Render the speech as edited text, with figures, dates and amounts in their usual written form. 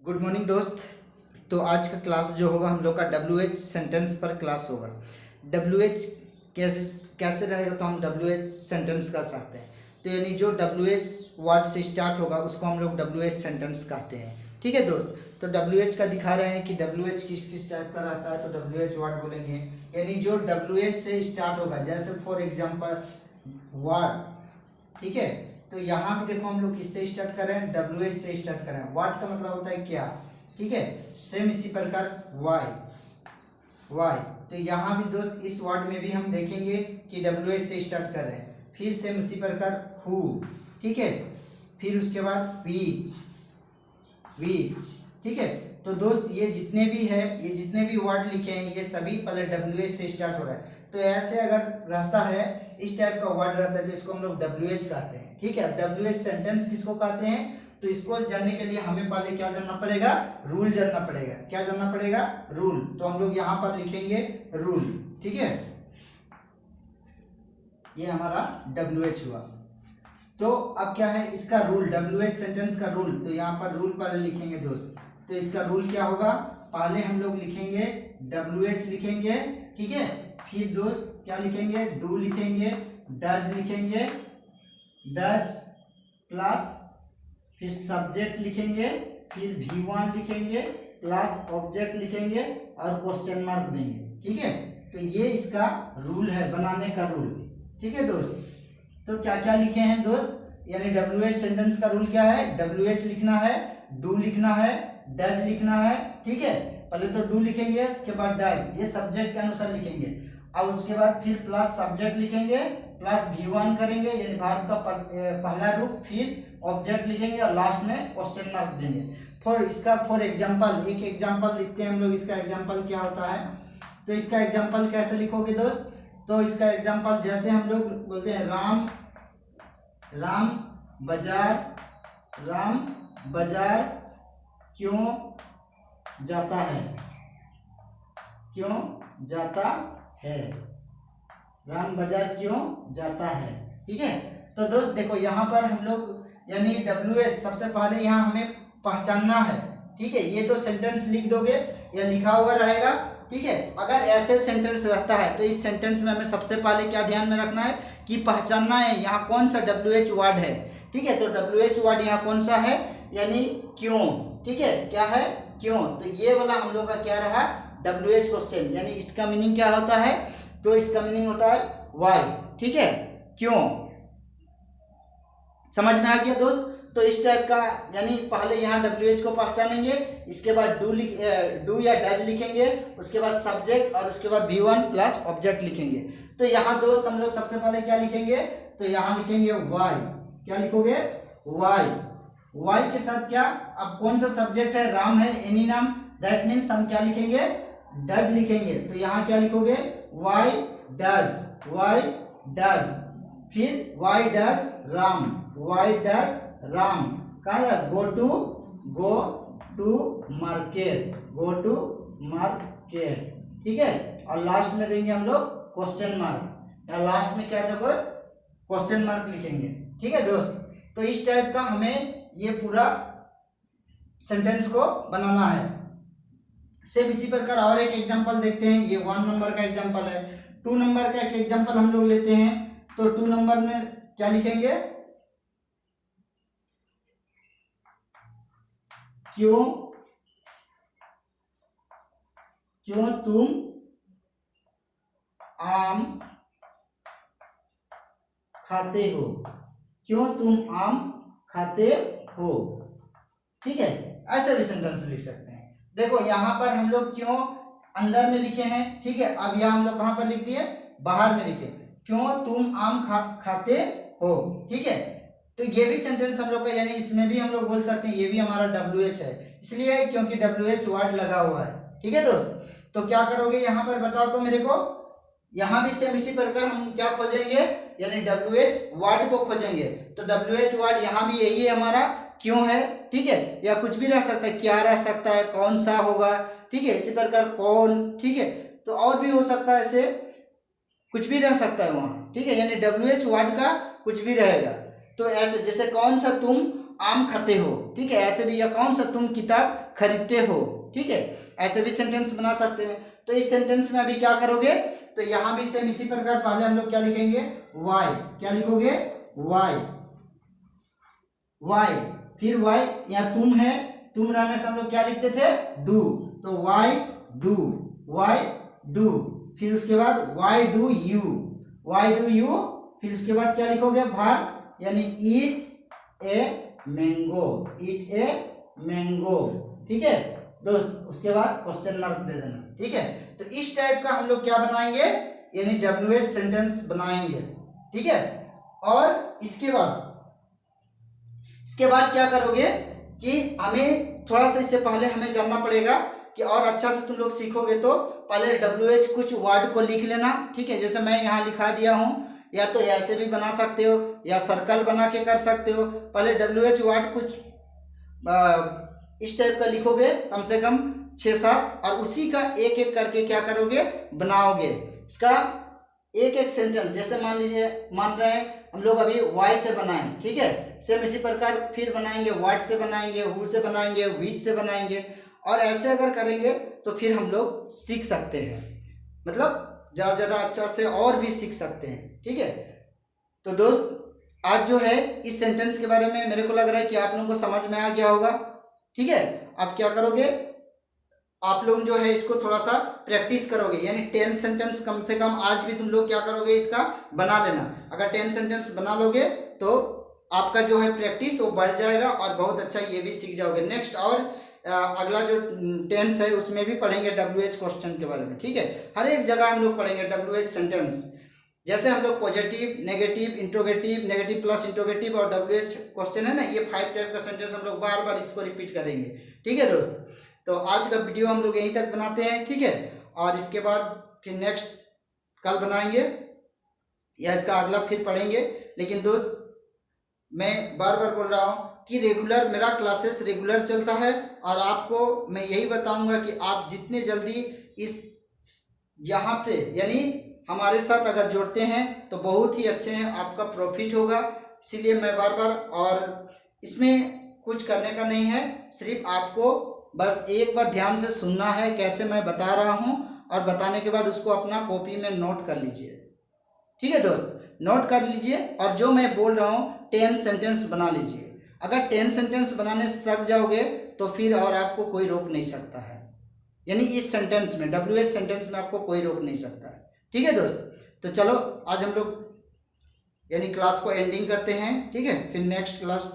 Good morning दोस्त। तो आज का क्लास जो होगा हम लोग का WH सेंटेंस पर क्लास होगा। WH कैसे कैसे रहेगा तो हम WH सेंटेंस कर सकते हैं। तो यानी जो WH वर्ड से स्टार्ट होगा उसको हम लोग WH सेंटेंस कहते हैं। ठीक है दोस्त। तो WH का दिखा रहे हैं कि WH किस किस टाइप का रहता है, तो WH वर्ड बोलेंगे। यानी जो WH से स्टार्ट होगा, जैसे फॉर एग्जाम्पल वर्ड। ठीक है। तो यहाँ भी देखो हम लोग किससे स्टार्ट कर रहे हैं, WH से स्टार्ट कर रहे हैं। व्हाट का मतलब होता है क्या। ठीक है। सेम इसी प्रकार वाई। तो यहाँ भी दोस्त इस वर्ड में भी हम देखेंगे कि WH से स्टार्ट कर रहे हैं। फिर सेम इसी प्रकार हु। ठीक है। फिर उसके बाद विच। ठीक है। तो दोस्त ये जितने भी वर्ड लिखे हैं ये सभी पहले WH से स्टार्ट हो रहा है। तो ऐसे अगर रहता है, इस टाइप का वर्ड रहता है तो इसको हम लोग WH कहते हैं। ठीक है। WH सेंटेंस किसको कहते हैं, तो इसको जानने के लिए हमें पहले क्या जानना पड़ेगा, रूल जानना पड़ेगा। क्या जानना पड़ेगा, रूल। तो हम लोग यहाँ पर लिखेंगे रूल। ठीक है। ये हमारा WH हुआ। तो अब क्या है इसका रूल, WH सेंटेंस का रूल। तो यहाँ पर रूल पहले लिखेंगे दोस्त। तो इसका रूल क्या होगा, पहले हम लोग लिखेंगे WH लिखेंगे। ठीक है। फिर दोस्त क्या लिखेंगे, डू लिखेंगे, डज लिखेंगे, डज प्लस फिर सब्जेक्ट लिखेंगे, फिर V1 लिखेंगे प्लस ऑब्जेक्ट लिखेंगे और क्वेश्चन मार्क देंगे। ठीक है। तो ये इसका रूल है, बनाने का रूल। ठीक है दोस्त। तो क्या क्या लिखे हैं दोस्त, यानी WH सेंटेंस का रूल क्या है, WH लिखना है, डू लिखना है, डज लिखना है। ठीक है। पहले तो डू लिखेंगे, उसके बाद डज, ये सब्जेक्ट के अनुसार लिखेंगे। अब उसके बाद फिर प्लस सब्जेक्ट लिखेंगे, प्लस V1 करेंगे यानी भारत का पहला रूप, फिर ऑब्जेक्ट लिखेंगे और लास्ट में क्वेश्चन मार्क देंगे। फॉर एग्जाम्पल, एक एग्जाम्पल लिखते हैं हम लोग। इसका एग्जाम्पल क्या होता है, तो इसका एग्जाम्पल कैसे लिखोगे दोस्त, तो इसका एग्जाम्पल जैसे हम लोग बोलते हैं राम बाजार क्यों जाता है, राम बाजार क्यों जाता है। ठीक है। तो दोस्त देखो यहाँ पर हम लोग यानी WH सबसे पहले यहाँ हमें पहचानना है। ठीक है। ये तो सेंटेंस लिख दोगे या लिखा हुआ रहेगा। ठीक है। अगर ऐसे सेंटेंस रहता है तो इस सेंटेंस में हमें सबसे पहले क्या ध्यान में रखना है कि पहचानना है यहाँ कौन सा WH वर्ड है। ठीक है। तो WH वर्ड यहाँ कौन सा है, यानी क्यों। ठीक है। क्या है, क्यों। तो ये वाला हम लोग का क्या रहा, WH क्वेश्चन, यानी इसका मीनिंग क्या होता है, तो इसका मीनिंग होता है वाई। ठीक है। क्यों, समझ में आ गया दोस्त। तो इस टाइप का, यानी पहले यहाँ WH को पहचानेंगे, इसके बाद डू या डज लिखेंगे, उसके बाद सब्जेक्ट और उसके बाद V1 प्लस ऑब्जेक्ट लिखेंगे। तो यहाँ दोस्त हम लोग सबसे पहले क्या लिखेंगे, तो यहाँ लिखेंगे वाई। क्या लिखोगे, वाई के साथ क्या, अब कौन सा सब्जेक्ट है, राम है, एनी नाम, दैट मीन्स हम क्या लिखेंगे, डज लिखेंगे। तो यहाँ क्या लिखोगे, वाई डज, फिर वाई डज राम, कहा जाए, गो टू मार्केट, ठीक है। और लास्ट में देंगे हम लोग क्वेश्चन मार्क, या लास्ट में क्या देखो क्वेश्चन मार्क लिखेंगे। ठीक है दोस्त। तो इस टाइप का हमें ये पूरा सेंटेंस को बनाना है। सेम इसी प्रकार और एक एग्जांपल देखते हैं। ये 1 नंबर का एग्जांपल है। 2 नंबर का एक एग्जांपल हम लोग लेते हैं। तो 2 नंबर में क्या लिखेंगे, क्यों तुम आम खाते हो, ठीक है। ऐसे भी सेंटेंस लिख सकते हैं। देखो यहाँ पर हम लोग क्यों अंदर में लिखे हैं। ठीक है। अब यहाँ हम लोग कहाँ पर लिख दिए, बाहर में लिखे, क्यों तुम आम खाते हो। ठीक है। तो ये भी सेंटेंस हम लोग का, यानी इसमें भी हम लोग बोल सकते हैं, ये भी हमारा WH है, इसलिए क्योंकि WH वर्ड लगा हुआ है। ठीक है दोस्त। तो क्या करोगे यहाँ पर बताओ तो मेरे को, यहाँ भी सेम इसी प्रकार हम क्या खोजेंगे, यानी WH वर्ड को खोजेंगे। तो WH वर्ड यहाँ भी यही है हमारा, क्यों है। ठीक है। या कुछ भी रह सकता है, क्या रह सकता है, कौन सा होगा। ठीक है। इसी प्रकार कौन। ठीक है। तो और भी हो सकता है, ऐसे कुछ भी रह सकता है वहाँ। ठीक है। यानी WH वर्ड का कुछ भी रहेगा। तो ऐसे जैसे कौन सा तुम आम खाते हो, ठीक है, ऐसे भी, या कौन सा तुम किताब खरीदते हो, ठीक है, ऐसे भी सेंटेंस बना सकते हैं। तो इस सेंटेंस में अभी क्या करोगे, तो यहाँ भी सेम इसी प्रकार पहले हम लोग क्या लिखेंगे, वाई, क्या लिखोगे, वाई, वाई, फिर वाई, या तुम है, तुम रहने से हम लोग क्या लिखते थे, डू, तो वाई डू, वाई डू, फिर उसके बाद why do you, why do you, फिर उसके बाद क्या लिखोगे, भार, यानी ईट a mango, eat a mango, ठीक है दोस्त, उसके बाद क्वेश्चन मार्क दे देना, ठीक है। तो इस टाइप का हम लोग क्या बनाएंगे, यानी WH सेंटेंस बनाएंगे, ठीक है। और इसके बाद क्या करोगे कि हमें थोड़ा सा, इससे पहले हमें जानना पड़ेगा कि और अच्छा से तुम लोग सीखोगे तो पहले WH कुछ वर्ड को लिख लेना, ठीक है, जैसे मैं यहाँ लिखा दिया हूँ, या तो ऐसे भी बना सकते हो या सर्कल बना के कर सकते हो। पहले WH वर्ड कुछ इस टाइप का लिखोगे, कम से कम 6-7, और उसी का एक एक करके क्या करोगे, बनाओगे। इसका एक एक सेंटेंस, जैसे मान लीजिए, मान रहे हैं हम लोग अभी वाई से बनाएं, ठीक है, सेम इसी प्रकार फिर बनाएंगे, व्हाट से बनाएंगे, हु से बनाएंगे, विच से बनाएंगे, और ऐसे अगर करेंगे तो फिर हम लोग सीख सकते हैं, मतलब ज़्यादा अच्छा से और भी सीख सकते हैं, ठीक है। तो दोस्त, आज जो है इस सेंटेंस के बारे में मेरे को लग रहा है कि आप लोगों को समझ में आ गया होगा, ठीक है। अब क्या करोगे, आप लोग जो है इसको थोड़ा सा प्रैक्टिस करोगे, यानी 10 सेंटेंस कम से कम आज भी तुम लोग क्या करोगे, इसका बना लेना। अगर 10 सेंटेंस बना लोगे तो आपका जो है प्रैक्टिस वो बढ़ जाएगा, और बहुत अच्छा ये भी सीख जाओगे। नेक्स्ट और अगला जो टेंस है उसमें भी पढ़ेंगे WH क्वेश्चन के बारे में, ठीक है। हर एक जगह हम लोग पढ़ेंगे WH सेंटेंस, जैसे हम लोग positive, negative, interrogative, negative plus interrogative और WH क्वेश्चन है ना, ये 5 टाइप का सेंटेंस हम लोग बार बार इसको रिपीट करेंगे, ठीक है दोस्त। तो आज का वीडियो हम लोग यहीं तक बनाते हैं, ठीक है, और इसके बाद फिर नेक्स्ट कल बनाएंगे या इसका अगला फिर पढ़ेंगे। लेकिन दोस्त, मैं बार बार बोल रहा हूँ कि रेगुलर मेरा क्लासेस रेगुलर चलता है, और आपको मैं यही बताऊंगा कि आप जितने जल्दी इस यहाँ पे यानी हमारे साथ अगर जुड़ते हैं तो बहुत ही अच्छे हैं, आपका प्रॉफिट होगा। इसीलिए मैं बार बार, और इसमें कुछ करने का नहीं है, सिर्फ आपको बस एक बार ध्यान से सुनना है कैसे मैं बता रहा हूँ, और बताने के बाद उसको अपना कॉपी में नोट कर लीजिए, ठीक है दोस्त, नोट कर लीजिए। और जो मैं बोल रहा हूँ 10 सेंटेंस बना लीजिए। अगर 10 सेंटेंस बनाने सीख जाओगे तो फिर और आपको कोई रोक नहीं सकता है, यानी इस सेंटेंस में, WH सेंटेंस में आपको कोई रोक नहीं सकता है, ठीक है दोस्त। तो चलो आज हम लोग यानी क्लास को एंडिंग करते हैं, ठीक है, फिर नेक्स्ट क्लास